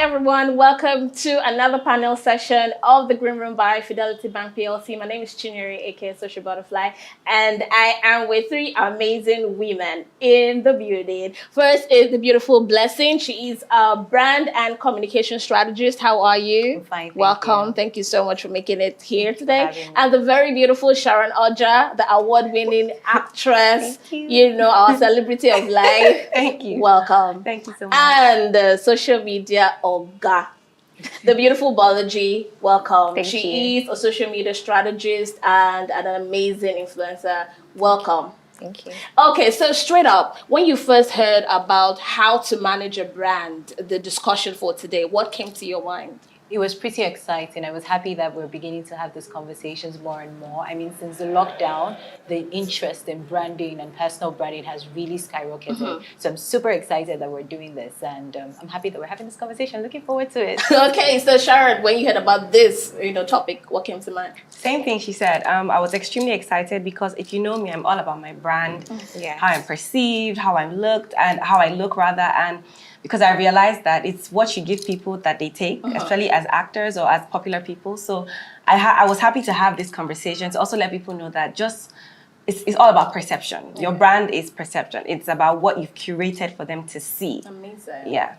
everyone. Welcome to another panel session of the Green Room by Fidelity Bank PLC. My name is CHINYERE, aka Social Butterfly, and I am with three amazing women in the building. First is the beautiful Blessing. She is a brand and communication strategist. How are you? I'm fine. Welcome. Thank you so much for making it here today. And the very beautiful SHARON, OOJA, the award-winning actress. Thank you. You know, our celebrity of life. Thank you. Welcome. Thank you so much. And the social media OOJA, the beautiful BOLAJI. Welcome. Thank She you. is a social media strategist and an amazing influencer. Welcome. Thank you. Okay, so straight up, when you first heard about how to manage a brand, the discussion for today, what came to your mind? It was pretty exciting. I was happy that we're beginning to have these conversations more and more. I mean, since the lockdown, the interest in branding and personal branding has really skyrocketed. So I'm super excited that we're doing this, and I'm happy that we're having this conversation. Looking forward to it. Okay, so SHARON, when you heard about this, topic, what came to mind? Same thing she said. I was extremely excited because if you know me, I'm all about my brand, how I'm perceived, how I'm looked, and how I look rather. And because I realized that it's what you give people that they take, especially as actors or as popular people. So I was happy to have this conversation to also let people know that it's all about perception. Your brand is perception. It's about what you've curated for them to see. Amazing. Yeah.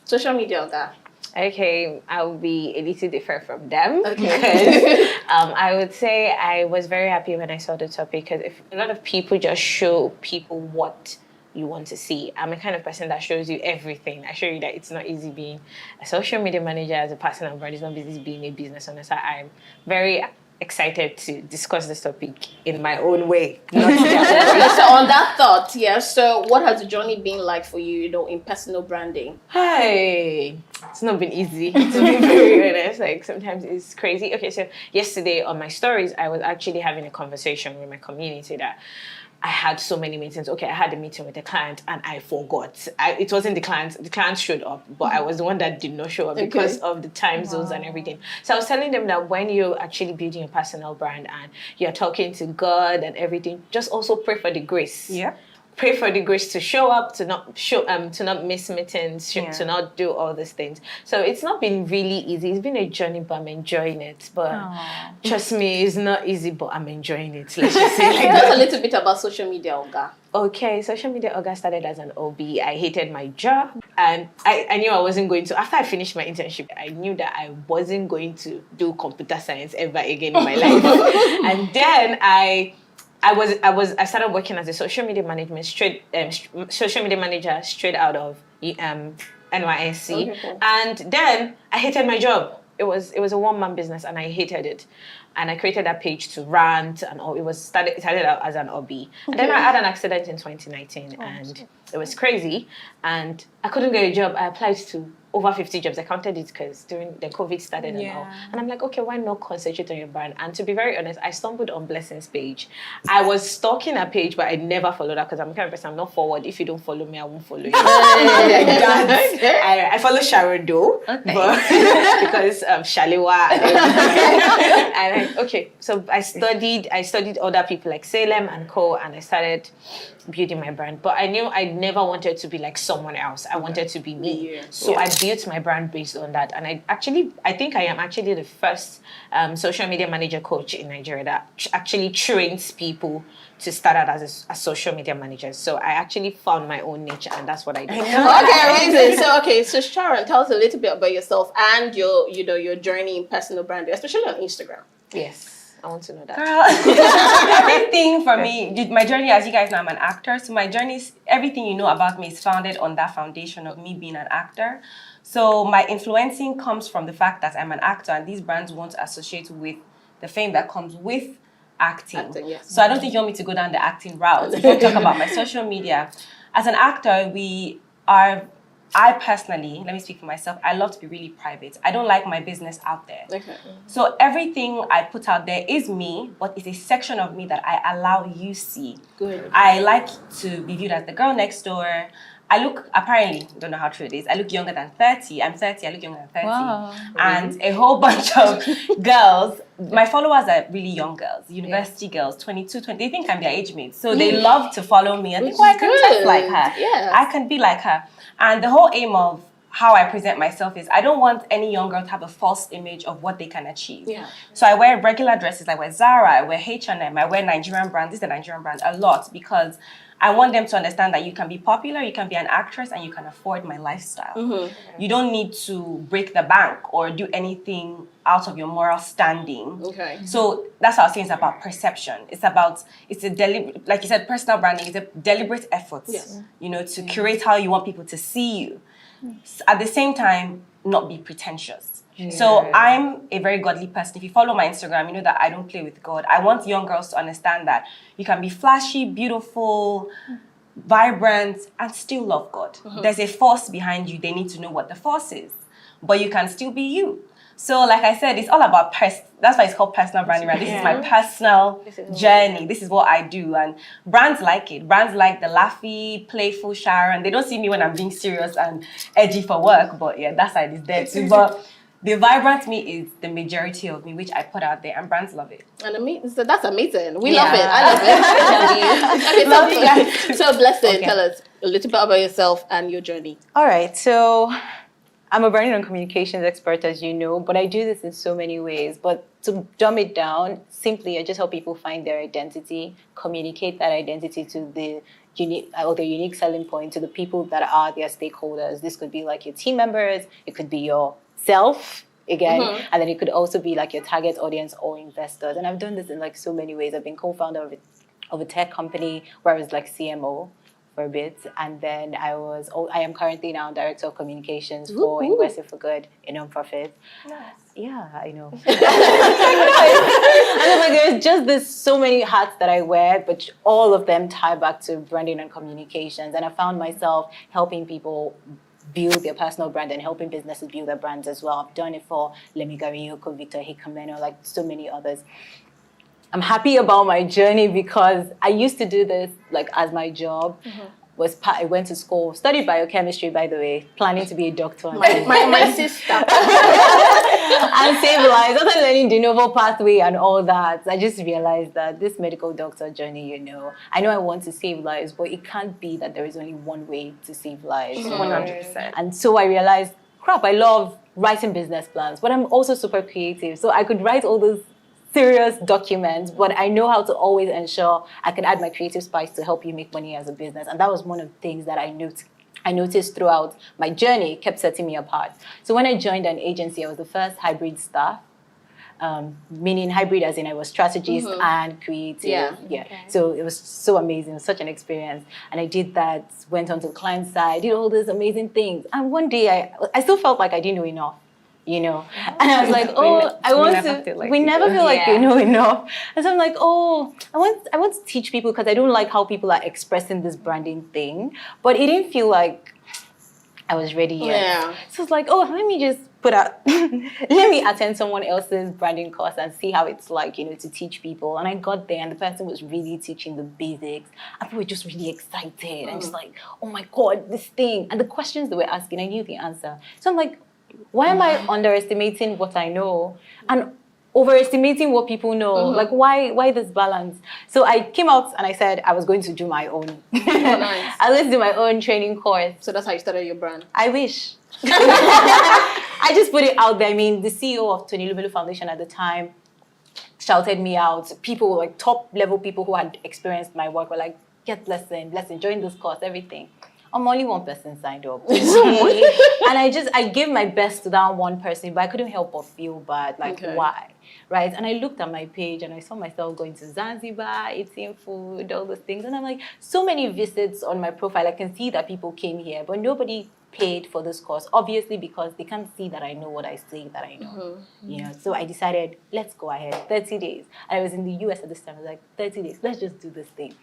Social media OOJA. Okay, I'll be a little different from them. Okay. Because I would say I was very happy when I saw the topic because if a lot of people just show people what you want to see. I'm a kind of person that shows you everything. I show you that it's not easy being a social media manager as a personal brand. It's not easy being a business owner. So I'm very excited to discuss this topic in my own way. So on that thought, so what has the journey been like for you, in personal branding? Hey, it's not been easy, to be very honest. Like, sometimes it's crazy. Okay, so yesterday on my stories, I was actually having a conversation with my community that I had so many meetings. Okay, I had a meeting with a client and I forgot. It wasn't the client. The client showed up, but I was the one that did not show up because of the time zones and everything. So I was telling them that when you're actually building a personal brand and you're talking to God and everything, just also pray for the grace. Yeah. Pray for the grace to show up, to not miss meetings, to not do all these things. So it's not been really easy. It's been a journey, but I'm enjoying it. But trust me, it's not easy, but I'm enjoying it. Let's just say like Tell us a little bit about social media OOJA. Okay, social media OOJA started as an OB. I hated my job, and I knew I wasn't going to. After I finished my internship, I knew that I wasn't going to do computer science ever again in my life. And then I started working as a social media social media manager straight out of NYSC. Okay, cool. And then I hated my job. It was a one-man business and I hated it. And I created that page to rant and all. It started out as an hobby. And then I had an accident in 2019 and it was crazy. And I couldn't get a job. I applied to over 50 jobs. I counted it because during the COVID started and all. And I'm like, okay, why not concentrate on your brand? And to be very honest, I stumbled on Blessing's page. I was stalking her page, but I never followed her because I'm the kind of person, I'm not forward. If you don't follow me, I won't follow you. I follow SHARON though, but because Shalewa. And okay, so I studied other people like Salem and Co. And I started building my brand. But I knew I never wanted to be like someone else. I wanted to be me. So I built my brand based on that. And I think I am actually the first social media manager coach in Nigeria that actually trains people to start out as a social media manager. So I actually found my own niche and that's what I did. Okay, amazing. So SHARON, tell us a little bit about yourself and your journey in personal branding, especially on Instagram. Yes. I want to know that. Girl, everything for me, my journey, as you guys know, I'm an actor. So my journey, everything you know about me is founded on that foundation of me being an actor. So my influencing comes from the fact that I'm an actor and these brands want to associate with the fame that comes with acting. Yes. So I don't think you want me to go down the acting route. If you talk about my social media, as an actor, I personally, let me speak for myself, I love to be really private. I don't like my business out there. Okay. So everything I put out there is me, but it's a section of me that I allow you see. Good. I like to be viewed as the girl next door. I look, apparently, don't know how true it is, I look younger than 30. I'm 30, I look younger than 30. Wow. And a whole bunch of girls, my followers are really young girls, university girls, 22, 20, they think I'm their age mate. So they love to follow me and think, oh, I can dress like her. Yeah. I can be like her. And the whole aim of how I present myself is I don't want any young girl to have a false image of what they can achieve. Yeah. So I wear regular dresses. I wear Zara, I wear H&M, I wear Nigerian brands. This is a Nigerian brand a lot because I want them to understand that you can be popular, you can be an actress, and you can afford my lifestyle. You don't need to break the bank or do anything out of your moral standing. Okay. So that's what I was saying. It's about perception. It's a deliberate, like you said, personal branding is a deliberate effort. Yes. You know, to curate how you want people to see you. At the same time, not be pretentious. So I'm a very godly person. If you follow my Instagram, you know that I don't play with God. I want young girls to understand that you can be flashy, beautiful, vibrant, and still love God. There's a force behind you. They need to know what the force is. But you can still be you. So like I said, it's all about that's why it's called personal branding, right? This is my personal journey. This is what I do. And brands like it. Brands like the laughy, playful Sharon. They don't see me when I'm being serious and edgy for work. But yeah, that side is there too. But the vibrant me is the majority of me, which I put out there. And brands love it. And so that's amazing. We love it. I love it. Okay, so Blessing, tell us a little bit about yourself and your journey. All right, so I'm a branding and communications expert, as you know, but I do this in so many ways. But to dumb it down, simply, I just help people find their identity, communicate that identity to the unique selling point to the people that are their stakeholders. This could be like your team members, it could be yourself, again, and then it could also be like your target audience or investors. And I've done this in like so many ways. I've been co-founder of a tech company where I was like CMO for a bit, and then I am currently now director of communications for Investing for Good, a non-profit. Nice. Yeah, I know. And like, there's so many hats that I wear, but all of them tie back to branding and communications. And I found myself helping people build their personal brand and helping businesses build their brands as well. I've done it for Lemi Gariyoko, Victor Hikameno, like so many others. I'm happy about my journey because I used to do this like as my job. I went to school, studied biochemistry, by the way, planning to be a doctor. My sister. And save lives. After learning de novo pathway and all that, I just realized that this medical doctor journey, I know I want to save lives, but it can't be that there is only one way to save lives. 100%. And so I realized, crap, I love writing business plans, but I'm also super creative. So I could write all those serious documents, but I know how to always ensure I can add my creative spice to help you make money as a business. And that was one of the things that I noticed throughout my journey kept setting me apart. So when I joined an agency, I was the first hybrid staff, meaning hybrid as in I was strategist and creative. Yeah. Okay. So it was so amazing, such an experience. And I did that, went on to the client side, did all these amazing things. And one day I still felt like I didn't know enough. And I was like, we never feel like we know enough. And so I'm like, I want to teach people because I don't like how people are expressing this branding thing. But it didn't feel like I was ready yet. Yeah. So it's like, let me just let me attend someone else's branding course and see how it's like, to teach people. And I got there and the person was really teaching the basics. And people were just really excited and just like, oh my God, this thing. And the questions they were asking, I knew the answer. So I'm like, why am I underestimating what I know and overestimating what people know? Like, why this balance? So I came out and I said I was going to do my own. Nice. I was going to do my own training course. So that's how you started your brand? I wish. I just put it out there. I mean, the CEO of Tony Lubelu Foundation at the time shouted me out. People, like top level people who had experienced my work were like, get Blessing, join this course, everything. I'm only one person signed up. And I gave my best to that one person, but I couldn't help but feel bad. Like, why? Right? And I looked at my page and I saw myself going to Zanzibar, eating food, all those things. And I'm like, so many visits on my profile. I can see that people came here, but nobody paid for this course, obviously because they can't see that I know what I say that I know. So I decided, let's go ahead, 30 days. And I was in the US at this time. I was like, 30 days, let's just do this thing.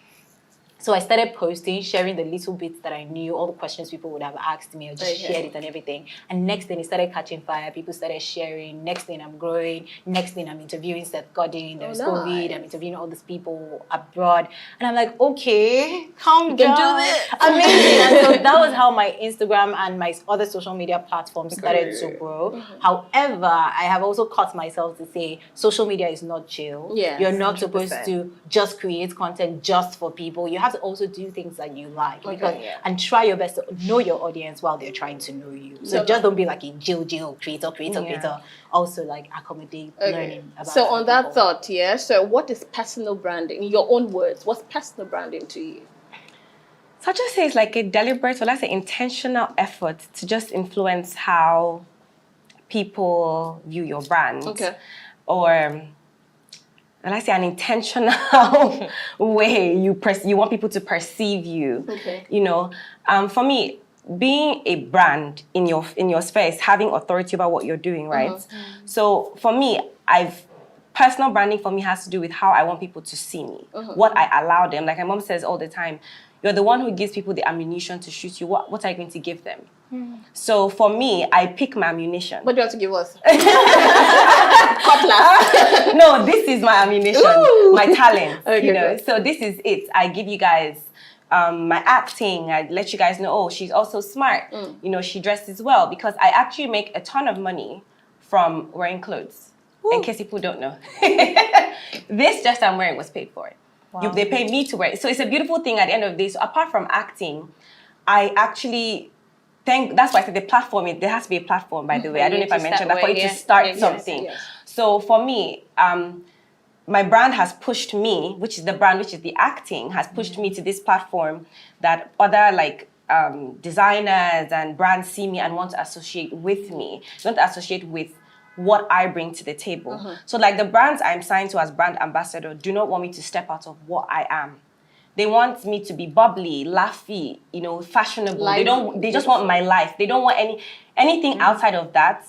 So I started posting, sharing the little bits that I knew, all the questions people would have asked me. I just shared it and everything. And next thing, it started catching fire. People started sharing. Next thing, I'm growing. Next thing, I'm interviewing Seth Godin. There's COVID. I'm interviewing all these people abroad. And I'm like, okay, calm down. You can do this. Amazing. And so that was how my Instagram and my other social media platforms started to grow. However, I have also caught myself to say, social media is not chill. You're not 100%. Supposed to just create content just for people. You have have to also do things that you like and try your best to know your audience while they're trying to know you. So just don't be like a Jill, creator. Also like accommodate learning about So on that people. thought, so what is personal branding? In your own words, what's personal branding to you? So I just say it's like a deliberate, or let's say intentional effort to just influence how people view your brand. Okay. Or, and I say an intentional way you want people to perceive you. Okay. You know, for me, being a brand in your space, having authority about what you're doing, right? So for me, personal branding for me has to do with how I want people to see me, what I allow them. Like my mom says all the time, you're the one who gives people the ammunition to shoot you. What are you going to give them? So for me, I pick my ammunition. What do you have to give us? No, this is my ammunition, my talent. Okay, you know, good. so this is it. I give you guys my acting. I let you guys know, oh, she's also smart. You know, she dresses well, because I actually make a ton of money from wearing clothes. In case people don't know, this dress I'm wearing was paid for. Wow. They paid me to wear it. So it's a beautiful thing at the end of the day. So apart from acting, I actually that's why I said the platform, there has to be a platform, by the way. I don't know if I mentioned that, for you to start something. Yes. So for me, my brand has pushed me, which is the acting, has pushed me to this platform that other like designers and brands see me and want to associate with me, want to associate with what I bring to the table. So like the brands I'm signed to as brand ambassador do not want me to step out of what I am. They want me to be bubbly, laughy, you know, fashionable. They just want my life. They don't want anything outside of that.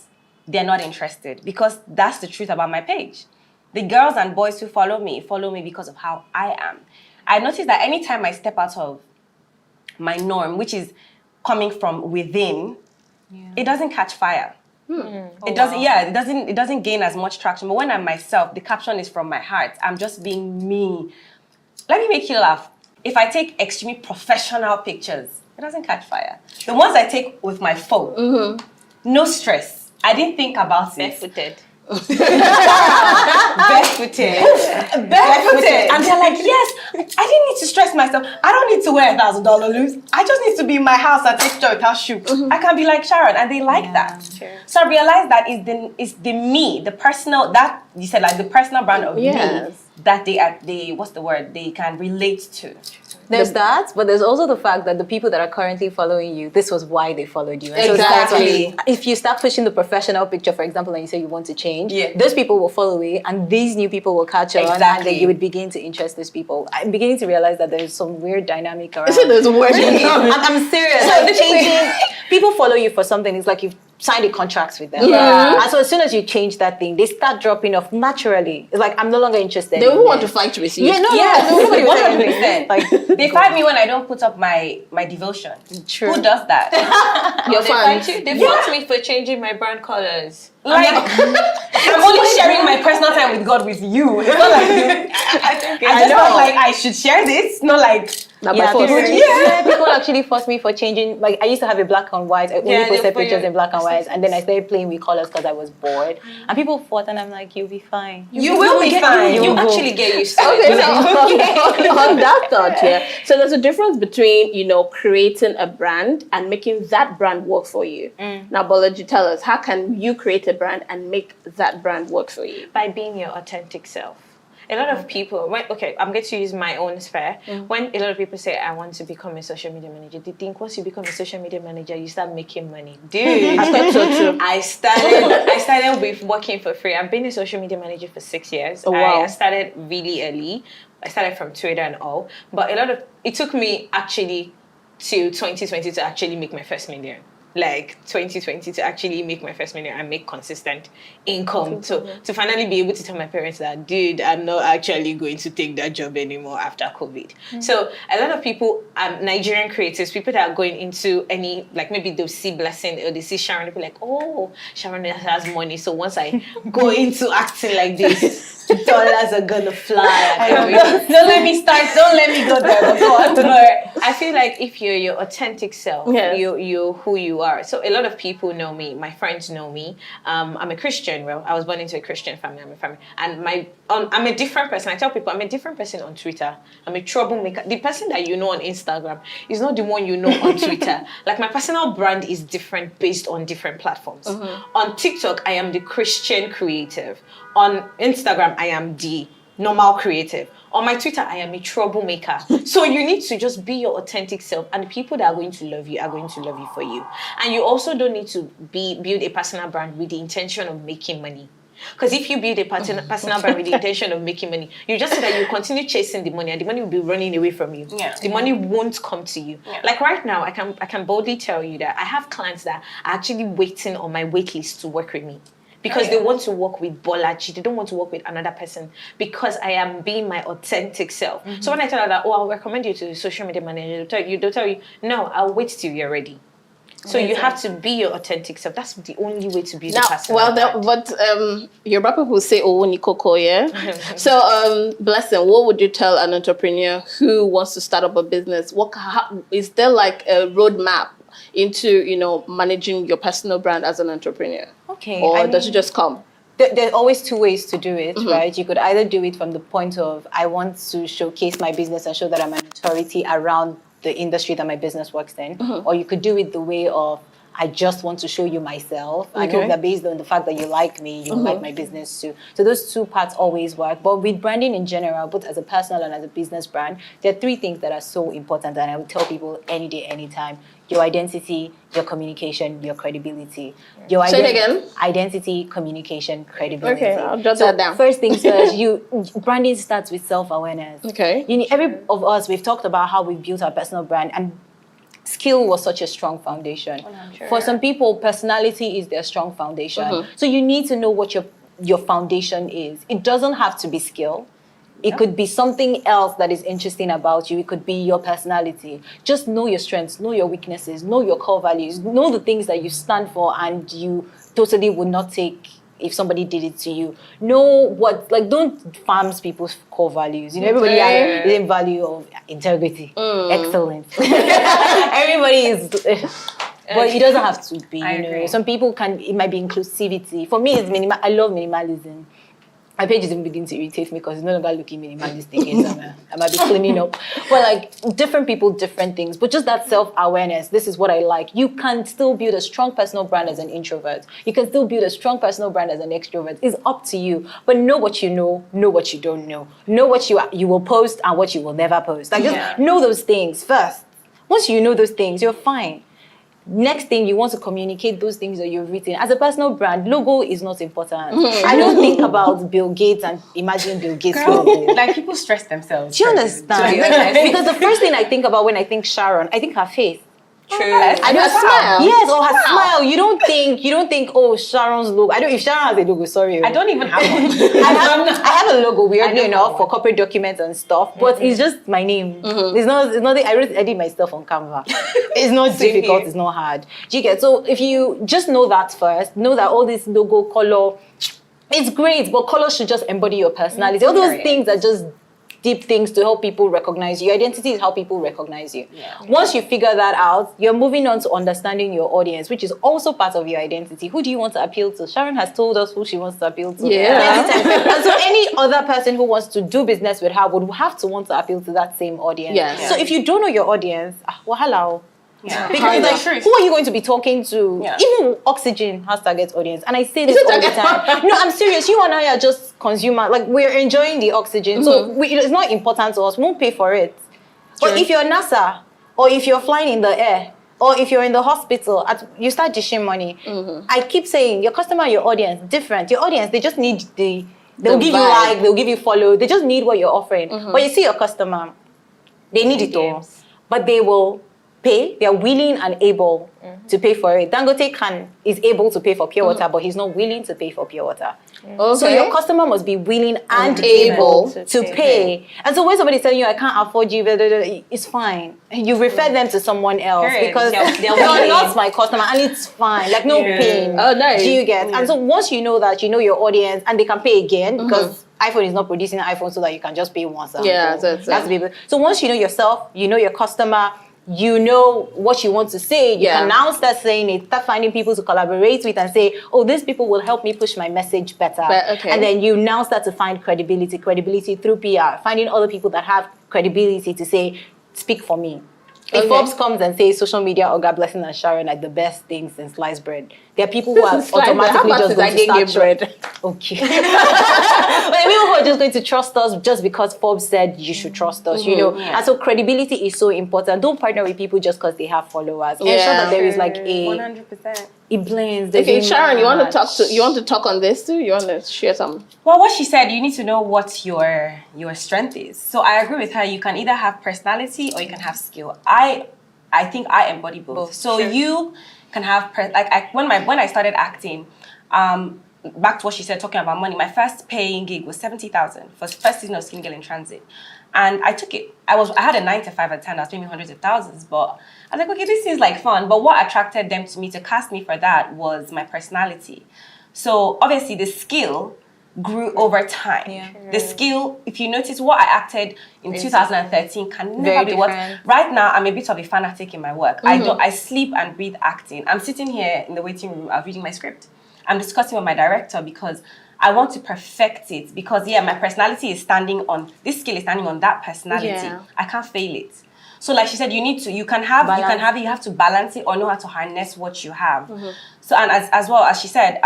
They're not interested, because that's the truth about my page. The girls and boys who follow me because of how I am. I noticed that anytime I step out of my norm, which is coming from within, it doesn't catch fire. It doesn't gain as much traction. But when I'm myself, the caption is from my heart. I'm just being me. Let me make you laugh. If I take extremely professional pictures, it doesn't catch fire. The ones I take with my phone, no stress. I didn't think about it. Barefooted. Barefooted. And they're like, yes, I didn't need to stress myself. I don't need to wear $1,000 loops. I just need to be in my house and take picture without shoe. I can be like Sharon, and they like that. Sure. So I realized that it's the me, the personal, that you said, like the personal brand of me that they what's the word, they can relate to. There's that, but there's also the fact that the people that are currently following you, this was why they followed you. And so that's why, if you start pushing the professional picture, for example, and you say you want to change, those people will follow you, and these new people will catch on, and then you would begin to interest these people. I'm beginning to realize that there's some weird dynamic around. There's a weird dynamic. I'm serious. So like changing, people follow you for something. It's like you've signed a contract with them. And so as soon as you change that thing, they start dropping off naturally. It's like, I'm no longer interested. They won't want to fight with you. Nobody will say anything. Like, they fight me when I don't put up my devotion. True. Who does that? Your fans. They fight me for changing my brand colors. Like, I'm only sharing my personal time with God with you. It's not like I just felt like I should share this. Not like people actually forced me for changing. Like I used to have a black and white. I only posted pictures in black and white, and then I started playing with colors because I was bored. And people fought, and I'm like, "You'll be fine. You will be fine. You actually get used to Okay, it." so on that thought, so there's a difference between, you know, creating a brand and making that brand work for you. Now, Bolaji, tell us, how can you create a brand and make that brand work for you? By being your authentic self. A lot of people, I'm going to use my own sphere. When a lot of people say, I want to become a social media manager, they think once you become a social media manager, you start making money. Dude, I thought so too. I started with working for free. I've been a social media manager for 6 years. Oh, wow. I started really early. I started from Twitter and all. But it took me actually to 2020 to actually make my first million. Like 2020 to actually make my first million and make consistent income to finally be able to tell my parents that, dude, I'm not actually going to take that job anymore after COVID. So a lot of people, Nigerian creatives, people that are going into any, like maybe they'll see Blessing or they see Sharon, they'll be like, oh, Sharon has money. So once I go into acting like this, dollars are gonna fly. Don't let me go there. I feel like if you're your authentic self, you're who you are. So a lot of people know me. My friends know me. I'm a Christian. Well, I was born into a Christian family. And I'm a different person. I tell people I'm a different person on Twitter. I'm a troublemaker. The person that you know on Instagram is not the one you know on Twitter. Like, my personal brand is different based on different platforms. On TikTok, I am the Christian creative. On Instagram, I am the normal creative. On my Twitter, I am a troublemaker. So you need to just be your authentic self, and the people that are going to love you are going to love you for you. And you also don't need to build a personal brand with the intention of making money. Because if you build a personal brand with the intention of making money, you just say that you continue chasing the money, and the money will be running away from you. The money won't come to you. Like right now, I can boldly tell you that I have clients that are actually waiting on my wait list to work with me. Because they want to work with BOLAJI. They don't want to work with another person, because I am being my authentic self. So when I tell her that, I'll recommend you to the social media manager, they'll tell you, no, I'll wait till you're ready. So you have to be your authentic self. That's the only way to be the person. But Yoruba people say "Owo ni koko," yeah. So, Blessing, what would you tell an entrepreneur who wants to start up a business? Is there like a roadmap into managing your personal brand as an entrepreneur? Okay. Or does it just come? There's always two ways to do it, right? You could either do it from the point of, I want to showcase my business and show that I'm an authority around the industry that my business works in. Or you could do it the way of, I just want to show you myself. I know that based on the fact that you like me, you like my business too. So those two parts always work. But with branding in general, both as a personal and as a business brand, there are three things that are so important, and I would tell people any day, anytime. Your identity, your communication, your credibility. Say it again. Identity, communication, credibility. Okay, I'll jot that down. First things first, branding starts with self-awareness. Okay. Every of us, we've talked about how we've built our personal brand, and skill was such a strong foundation. For some people, personality is their strong foundation. So you need to know what your foundation is. It doesn't have to be skill. It could be something else that is interesting about you. It could be your personality. Just know your strengths, know your weaknesses, know your core values, know the things that you stand for and you totally would not take if somebody did it to you. Know don't farm people's core values. Everybody has the same value of integrity, excellence. Everybody is... But it doesn't have to be, Some people it might be inclusivity. For me, it's I love minimalism. My page is even beginning to irritate me because it's no longer looking minimalistic. I might be cleaning up. But different people, different things. But just that self-awareness, this is what I like. You can still build a strong personal brand as an introvert. You can still build a strong personal brand as an extrovert. It's up to you. But know what you know what you don't know. Know what you will post and what you will never post. Just know those things first. Once you know those things, you're fine. Next thing, you want to communicate those things that you've written. As a personal brand, logo is not important. I don't think about Bill Gates and imagine Bill Gates' logo. Like, people stress themselves. Do you understand? Because the first thing I think about when I think Sharon, I think her face. True. I know, smile. Yes, or her smile. You don't think, oh, Sharon's logo. If Sharon has a logo, sorry. I don't even have one. I have a logo, weirdly enough, for corporate documents and stuff, but it's just my name. It's nothing. I did my stuff on Canva. It's not difficult, it's not hard. Do you get? So if you just know that first, know that all this logo, color, it's great, but color should just embody your personality. All those things are just deep things to help people recognize you. Your identity is how people recognize you. Once you figure that out, you're moving on to understanding your audience, which is also part of your identity. Who do you want to appeal to? Sharon has told us who she wants to appeal to. And so any other person who wants to do business with her would have to want to appeal to that same audience. So if you don't know your audience, hello. Because who are you going to be talking to? Even Oxygen has target audience, and I say this all the time. No, I'm serious. You and I are just consumers. We're enjoying the oxygen, so it's not important to us. We won't pay for it. But if you're NASA, or if you're flying in the air, or if you're in the hospital, you start dishing money. I keep saying your customer, your audience, different. Your audience, they just need they'll give you like, they'll give you follow. They just need what you're offering. But you see your customer, they need it all, but they will pay. They are willing and able to pay for it. Dangote is able to pay for pure water, but he's not willing to pay for pure water. Okay. So your customer must be willing and able to pay. And so when somebody's telling you, I can't afford you, it's fine. You refer them to someone else because they're not my customer, and it's fine. Like no pain. Oh, nice. Do you get? And so once you know that, you know your audience, and they can pay again because iPhone is not producing an iPhone so that you can just pay once. So once you know yourself, you know your customer, you know what you want to say, you can now start saying it, start finding people to collaborate with and say, oh, these people will help me push my message better. And then you now start to find credibility through PR, finding other people that have credibility to say, speak for me. If Forbes comes and says social media, OOJA, Blessing and Sharon are the best things since sliced bread, there are people who are automatically just going to start bread. Okay. But people who are just going to trust us just because Forbes said you should trust us, you know. And so credibility is so important. Don't partner with people just because they have followers. Ensure that there is like a 100%. It blends. Okay, Sharon, you want to talk on this too? You want to share some? Well, what she said, you need to know what your strength is. So I agree with her. You can either have personality or you can have skill. I think I embody both. So you can have when I started acting, back to what she said, talking about money. My first paying gig was 70,000 for the first season of Skin Girl in Transit, and I took it. I had a 9 to 5 at 10. I was paying me hundreds of thousands, but I was like, okay, this seems like fun. But what attracted them to me to cast me for that was my personality. So obviously the skill grew over time. The skill, if you notice, what I acted in 2013 can never be what. Right now, I'm a bit of a fanatic in my work. I sleep and breathe acting. I'm sitting here in the waiting room, I'm reading my script. I'm discussing with my director because I want to perfect it. Because my personality is standing on this skill is standing on that personality. I can't fail it. So like she said, you have to balance it or know how to harness what you have. So and as well as she said,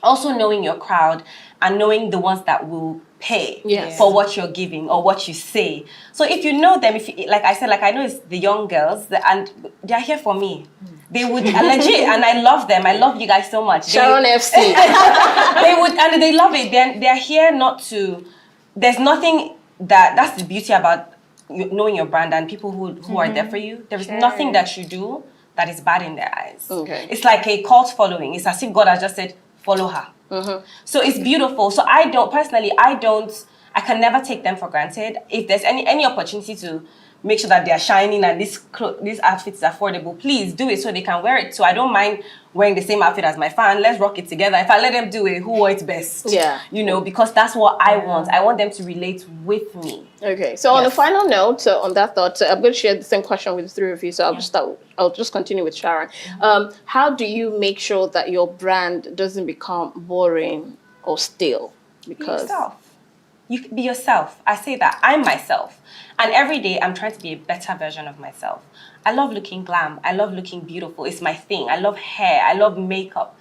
also knowing your crowd and knowing the ones that will pay for what you're giving or what you say. So if you know them, like I said, I know it's the young girls and they're here for me. They would legit, and I love them. I love you guys so much. Sharon FC. They would, and they love it. They're here not to. There's nothing that's the beauty about knowing your brand and people who are there for you. There is nothing that you do that is bad in their eyes. It's like a cult following. It's as if God has just said, follow her. So it's beautiful. So I can never take them for granted. If there's any opportunity to make sure that they are shining and this outfit is affordable, please do it so they can wear it. So I don't mind wearing the same outfit as my fan. Let's rock it together. If I let them do it, who wore it best? You know, because that's what I want. I want them to relate with me. Okay. So on the final note, on that thought, I'm going to share the same question with the three of you. So I'll just continue with Sharon. How do you make sure that your brand doesn't become boring or stale? Because yourself. You can be yourself. I say that. I'm myself. And every day I'm trying to be a better version of myself. I love looking glam. I love looking beautiful. It's my thing. I love hair. I love makeup.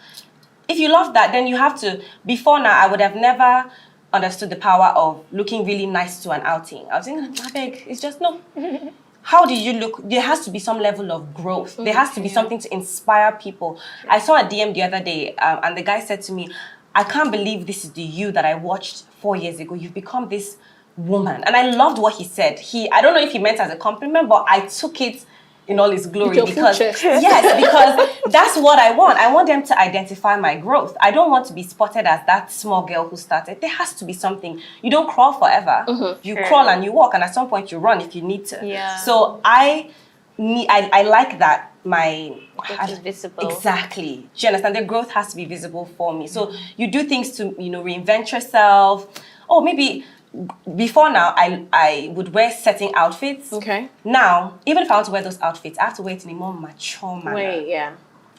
If you love that, then you have to. Before now, I would have never understood the power of looking really nice to an outing. I was thinking, ABENG, it's just no. How do you look? There has to be some level of growth. There has to be something to inspire people. I saw a DM the other day, and the guy said to me, I can't believe this is the you that I watched 4 years ago. You've become this woman. And I loved what he said. I don't know if he meant as a compliment, but I took it in all its glory because that's what I want. I want them to identify my growth. I don't want to be spotted as that small girl who started. There has to be something. You don't crawl forever. You crawl and you walk, and at some point you run if you need to. So I like that is visible. Exactly. Do you understand? The growth has to be visible for me. So you do things to, reinvent yourself. Or maybe before now, I would wear certain outfits. Okay. Now, even if I want to wear those outfits, I have to wear it in a more mature manner.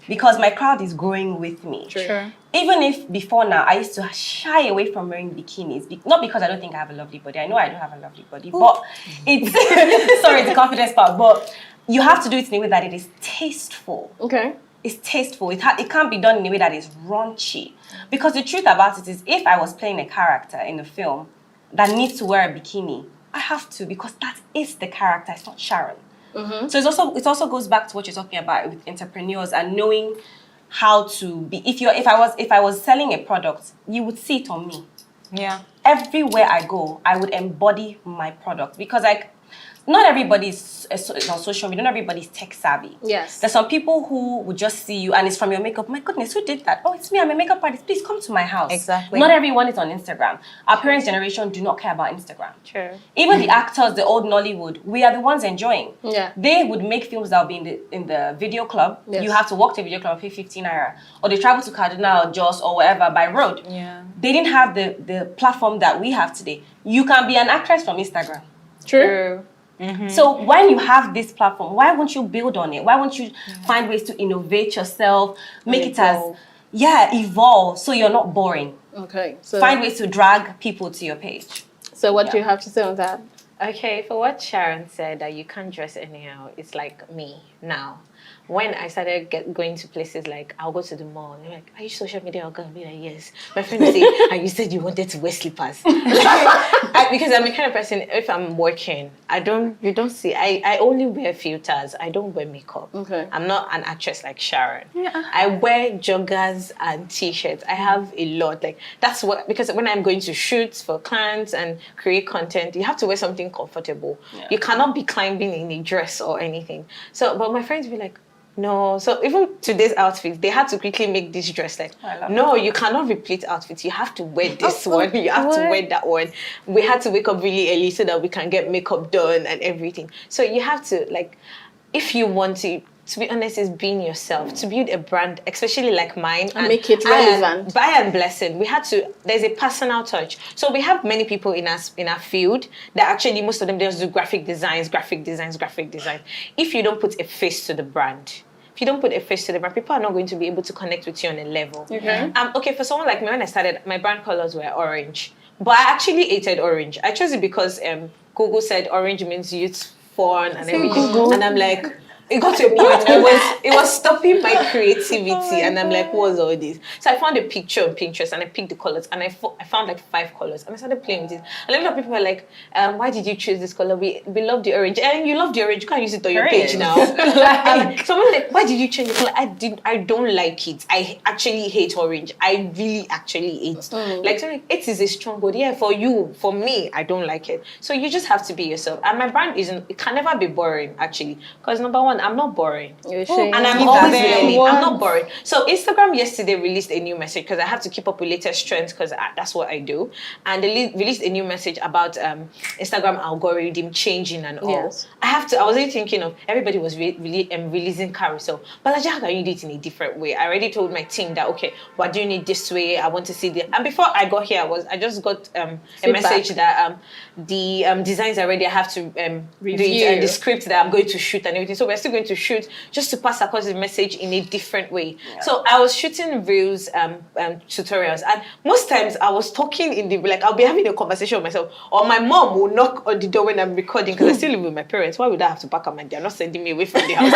Because my crowd is growing with me. Sure. Even if before now, I used to shy away from wearing bikinis. Not because I don't think I have a lovely body. I know I do have a lovely body. But it's, sorry, the confidence part. But you have to do it in a way that it is tasteful. Okay. It's tasteful. It can't be done in a way that is raunchy. Because the truth about it is, if I was playing a character in a film that needs to wear a bikini, I have to, because that is the character. It's not Sharon. So it also goes back to what you're talking about with entrepreneurs and knowing how to be. If I was selling a product, you would see it on me. Everywhere I go, I would embody my product, because not everybody's on social media, not everybody's tech savvy. Yes. There's some people who would just see you and it's from your makeup. My goodness, who did that? Oh, it's me, I'm a makeup artist. Please come to my house. Exactly. Not everyone is on Instagram. Our parents' generation do not care about Instagram. True. Even the actors, the old Nollywood, we are the ones enjoying. Yeah. They would make films that will be in the video club. Yes. You have to walk to a video club and pay 15 naira. Or they travel to Kaduna or Jos or wherever by road. Yeah. They didn't have the platform that we have today. You can be an actress from Instagram. True. So when you have this platform, why won't you build on it? Why won't you find ways to innovate yourself, make it Evolve. evolve so you're not boring. Okay. So Find ways to drag people to your page. So what do you have to say on that? Okay, for what Sharon said, that you can't dress anyhow, it's like me now. When I started going to places like, I'll go to the mall, and they're like, are you social media? I'll go and be like, yes. My friend will say, and you said you wanted to wear slippers. Because I'm the kind of person, if I'm working, you don't see, I only wear filters. I don't wear makeup. Okay. I'm not an actress like Sharon. I wear joggers and t-shirts. I have a lot. Like, that's what, because when I'm going to shoots for clients and create content, you have to wear something comfortable. Yeah. You cannot be climbing in a dress or anything. So, but my friends be like, no. So even today's outfit, they had to quickly make this dress like, no, you cannot repeat outfits. You have to wear this one. You have to wear that one. We had to wake up really early so that we can get makeup done and everything. So you have to, like, if you want to be honest, is being yourself, to build a brand, especially like mine. And make it relevant. By and blessing, there's a personal touch. So we have many people in our field that actually, most of them just do graphic designs. If you don't put a face to the brand, people are not going to be able to connect with you on a level. Okay. Okay, for someone like me, when I started, my brand colors were orange. But I actually hated orange. I chose it because Google said orange means youth, fun, and everything. And I'm like, it got to a point. It was stopping my creativity, and I'm like, what's all this? So I found a picture on Pinterest, and I picked the colors, and I found like 5 colors, and I started playing with it. And a lot of people were like, why did you choose this color? We love the orange, and you love the orange. You can't use it on your page now. Someone like, why did you change the color? I don't like it. I actually hate orange. I really actually hate. Like, it is a strong word. Yeah, for you, for me, I don't like it. So you just have to be yourself. And my brand it can never be boring, actually, because number one, I'm not boring. And I'm always learning. I'm not boring. So Instagram yesterday released a new message because I have to keep up with latest trends because that's what I do. And they released a new message about Instagram algorithm changing and all. Yes. I was really thinking of, everybody was releasing carousel. But how can you do it in a different way? I already told my team that, okay, we're doing it this way. I want to see and before I got here, I just got a message that the designs are ready. I have to read the script that I'm going to shoot and everything. So we're still going to shoot just to pass across the message in a different way. Yeah. So I was shooting reels, tutorials, and most times I was talking I'll be having a conversation with myself, or my mom will knock on the door when I'm recording because I still live with my parents. Why would I have to pack up and they're not sending me away from the house?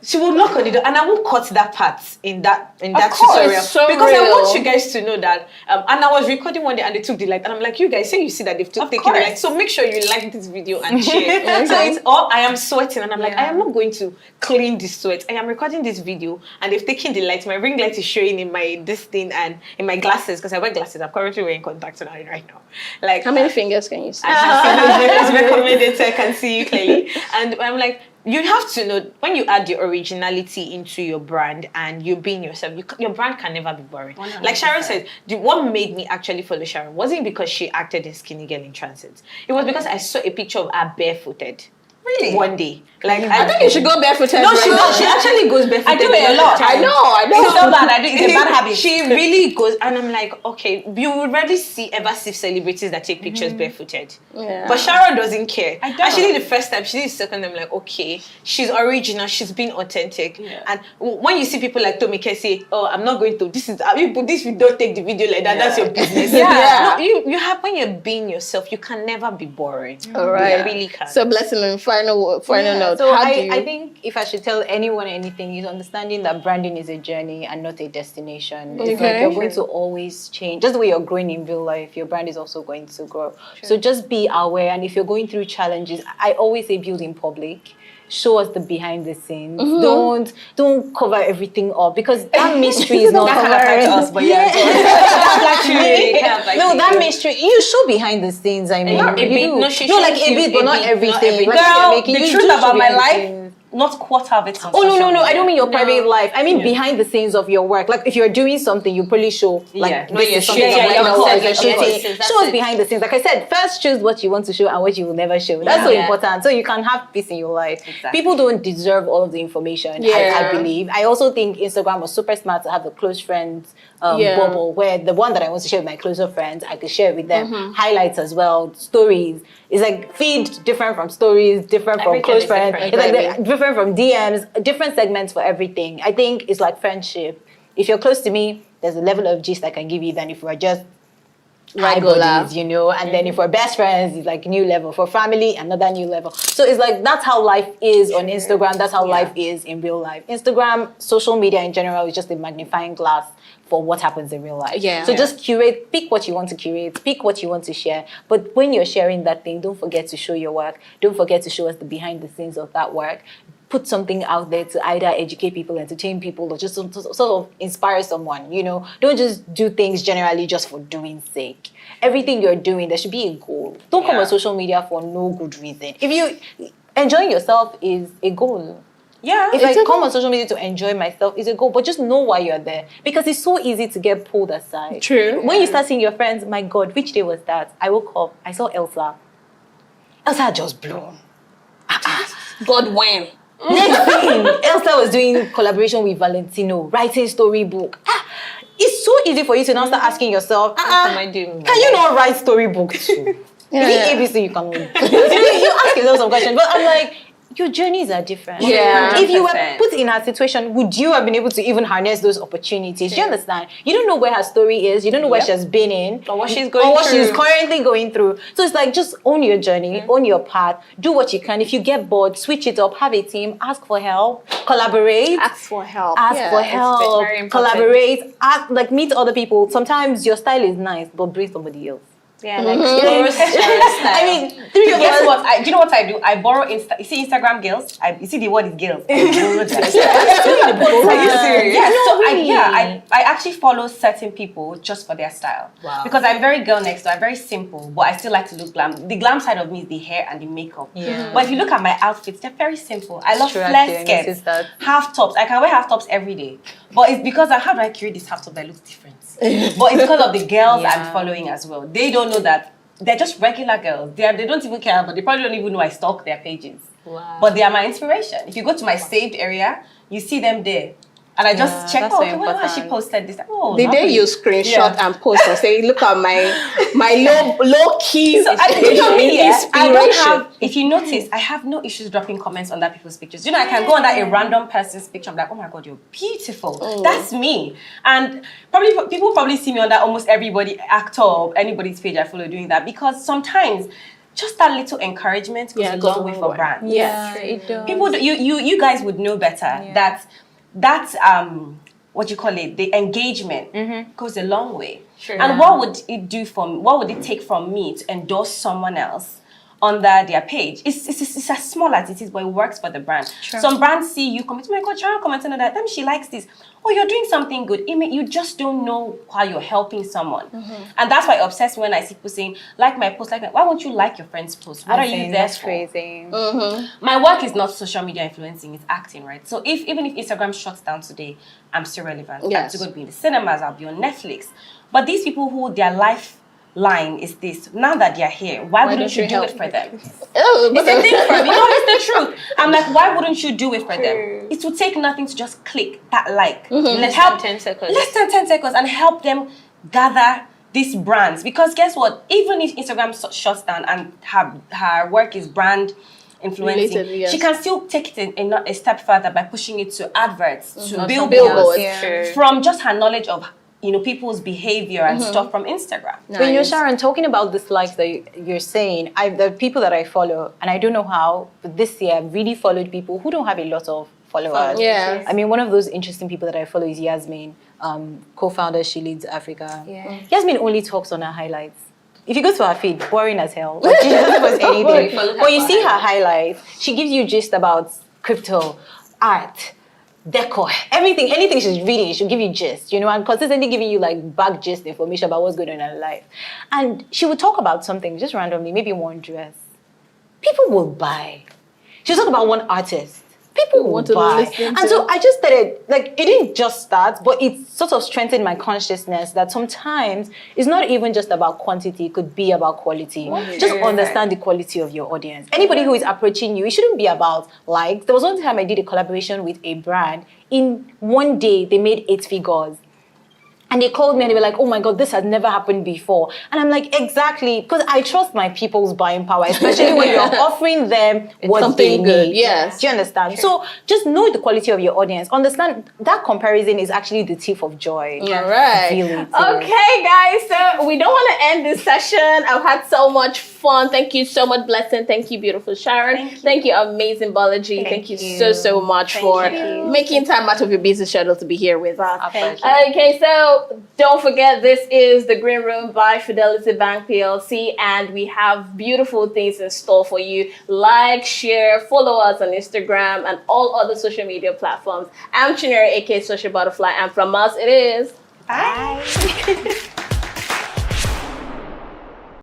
She will knock on the door, and I will cut that part in that tutorial so because real. I want you guys to know that. And I was recording one day, and they took the light, and I'm like, you guys say you see that they've taken the light, so make sure you like this video and share. So it's all I am sweating, and I'm like, I am not going to clean this sweat. I am recording this video, and they've taken the light. My ring light is showing in this thing and in my glasses because I wear glasses. I'm currently wearing contacts right now. Like, how many fingers can you see? It's recommended so I can see you clearly. And I'm like, you have to know, when you add your originality into your brand and you being yourself, your brand can never be boring. 100%. Like Sharon said, what made me actually follow Sharon wasn't because she acted in Skinny Girl in Transit. It was because I saw a picture of her barefooted. Really? One day. Like, I think you should go barefooted. No, she actually goes barefooted. I do it a lot. I know. It's so bad. It's a bad habit. She really goes, and I'm like, okay, you will rarely ever see celebrities that take pictures barefooted. Yeah. But Sharon doesn't care. I don't. Actually, the first time, she did the second time, like, okay, she's original, she's being authentic. Yeah. And when you see people like Tomike say, oh, I'm not going to, this is, if you don't take the video like that, that's your business. Yeah. No, you have, when you're being yourself, you can never be boring. All right. You really can. So, Blessing, final note. So How I think if I should tell anyone anything, is understanding that branding is a journey and not a destination. It's like you're going to always change. Just the way you're growing in real life, your brand is also going to grow. True. So just be aware, and if you're going through challenges, I always say build in public. Show us the behind the scenes. Don't cover everything up because that mystery is not covering us. But No, that mystery. You show behind the scenes. I mean, Not a you bit. do. No, she No, like shows a you bit, but not everything. Right? Girl, Making- the you truth do show about my behind the life, scenes. not quarter of it on Oh no, social no, no! I media. don't mean your private life. I mean behind the scenes of your work. Like if you're doing something, you probably show like Yeah. this When you're is something shooting, I'm yeah, working of on, course, you're of shooting. course, that's Show us it. behind the scenes. Like I said, first choose what you want to show and what you will never show. That's so Yeah. important. So you can have peace in your life. Exactly. People don't deserve all of the information. I believe. I also think Instagram was super smart to have a close friends bubble where the one that I want to share with my closer friends, I could share it with them. Highlights as well, stories. It's like feed different from stories, different from Everything close is friends. different. It's like different from DMs, different segments for everything. I think it's like friendship. If you're close to me, there's a level of gist I can give you than if we're just Regular. bodies, you know. And then if we're best friends, it's like new level. For family, another new level. So it's like that's how life is on Instagram. That's how life is in real life. Instagram, social media in general, is just a magnifying glass for what happens in real life. Yeah. So just curate, pick what you want to curate, pick what you want to share. But when you're sharing that thing, don't forget to show your work. Don't forget to show us the behind the scenes of that work. Put something out there to either educate people, entertain people, or just sort of inspire someone, you know. Don't just do things generally just for doing sake. Everything you're doing, there should be a goal. Don't come on social media for no good reason. If you enjoying yourself is a goal. Yeah. If I come on social media to enjoy myself, is a goal, but just know why you're there. Because it's so easy to get pulled aside. True. When you start seeing your friends, my God, which day was that? I woke up, I saw Elsa. Elsa had just blown. God when. Next thing, Elsa was doing collaboration with Valentino, writing storybook. It's so easy for you to now start asking yourself, am I doing? can you not write storybook too? If ABC, you can. You ask yourself some questions, but I'm like, your journeys are different. Yeah. If you were 100%. put in her situation, would you have been able to even harness those opportunities? Do you understand? You don't know where her story is. You don't know where she has been in. Or what she's going or what through. she's currently going through. So it's like, just own your journey, own your path, do what you can. If you get bored, switch it up, have a team, ask for help, collaborate. Ask for help. Ask for it's help, very important. collaborate, ask, like meet other people. Sometimes your style is nice, but bring somebody else. Yeah, like I mean, three of Guess us. what? Do you know what I do? I borrow you see Instagram girls? You see the word is girls. I borrow them. Are you serious? Yeah, No, so really? I actually follow certain people just for their style. Wow. Because I'm very girl next door. I'm very simple, but I still like to look glam. The glam side of me is the hair and the makeup. Yeah. But if you look at my outfits, they're very simple. I love True, flare actually, I skirts, noticed that. half tops. I can wear half tops every day. But it's because how do I curate this half top that looks different? But it's because of the girls I'm following as well. They don't know that they're just regular girls. They don't even care, but they probably don't even know I stalk their pages. Wow. But they are my inspiration. If you go to my saved area, you see them there. And I just check, that's oh, so okay, why she important. posted this? Oh, The day lovely. you screenshot and post and say, look at my low key So you know me, I don't inspiration. have, if you notice, I have no issues dropping comments on that people's pictures. You know, I can go on that a random person's picture. I'm like, oh my God, you're beautiful. That's me. And people probably see me on that almost everybody actor or anybody's page I follow doing that, because sometimes just that little encouragement goes a long way for brands. Yes. It does. People, you guys would know better that what you call it, the engagement goes a long way. Sure. And what would it do what would it take from me to endorse someone else under their page? It's as small as it is, but it works for the brand. Some brands see you comment, oh my God, Sharon commented on that. Then she likes this. Oh, you're doing something good. You just don't know how you're helping someone. And that's why I obsess when I see people saying, like my post, why won't you like your friend's post? What are you there That's for? crazy. My work is not social media influencing, it's acting, right? So even if Instagram shuts down today, I'm still relevant. Yes. I'm still going to be in the cinemas, I'll be on Netflix. But these people who their lifeline is this, now that they're here, why wouldn't you do it for them? Oh, but It's the thing for me. No, it's the truth. I'm like, why wouldn't you do it for them? It would take nothing to just click that like. Less than 10 seconds. Less than 10 seconds and help them gather these brands. Because guess what? Even if Instagram shuts down and her work is brand influencing, Related, yes. she can still take it a step further by pushing it to adverts, to Billboards. billboards, Yeah. from just her knowledge of people's behavior and stuff from Instagram. But you know, Sharon, talking about this likes that you're saying, the people that I follow, and I don't know how, but this year I've really followed people who don't have a lot of followers. Yeah. I mean, one of those interesting people that I follow is Yasmin, co-founder, She Leads Africa. Yeah. Yasmin only talks on her highlights. If you go to her feed, boring as hell. Like, she doesn't post anything. But you see her highlights, she gives you gist about crypto, art, decor, everything, anything she's reading, she'll give you gist, and consistently giving you like back gist information about what's going on in her life. And she would talk about something just randomly, maybe one dress. People will buy. She'll talk about one artist. People will buy. And so I just started, like, it didn't just start, but it sort of strengthened my consciousness that sometimes it's not even just about quantity, it could be about quality. Just understand the quality of your audience. Anybody who is approaching you, it shouldn't be about likes. There was one time I did a collaboration with a brand. In one day, they made 8 figures. And they called me and they were like, oh my God, this has never happened before. And I'm like, exactly, because I trust my people's buying power, especially when you're offering them what they need. Yes. Do you understand? So just know the quality of your audience. Understand that comparison is actually the thief of joy. All right. Okay, guys, so we don't want to end this session. I've had so much fun. Thank you so much, Blessing. Thank you, beautiful Sharon. Thank you, amazing BOLAJI. Thank you so much for making time out of your busy schedule to be here with us. Okay, so don't forget, this is the Green Room by Fidelity Bank PLC, and we have beautiful things in store for you. Like, share, follow us on Instagram and all other social media platforms. I'm CHINYERE, aka Social Butterfly, and from us it is... Bye.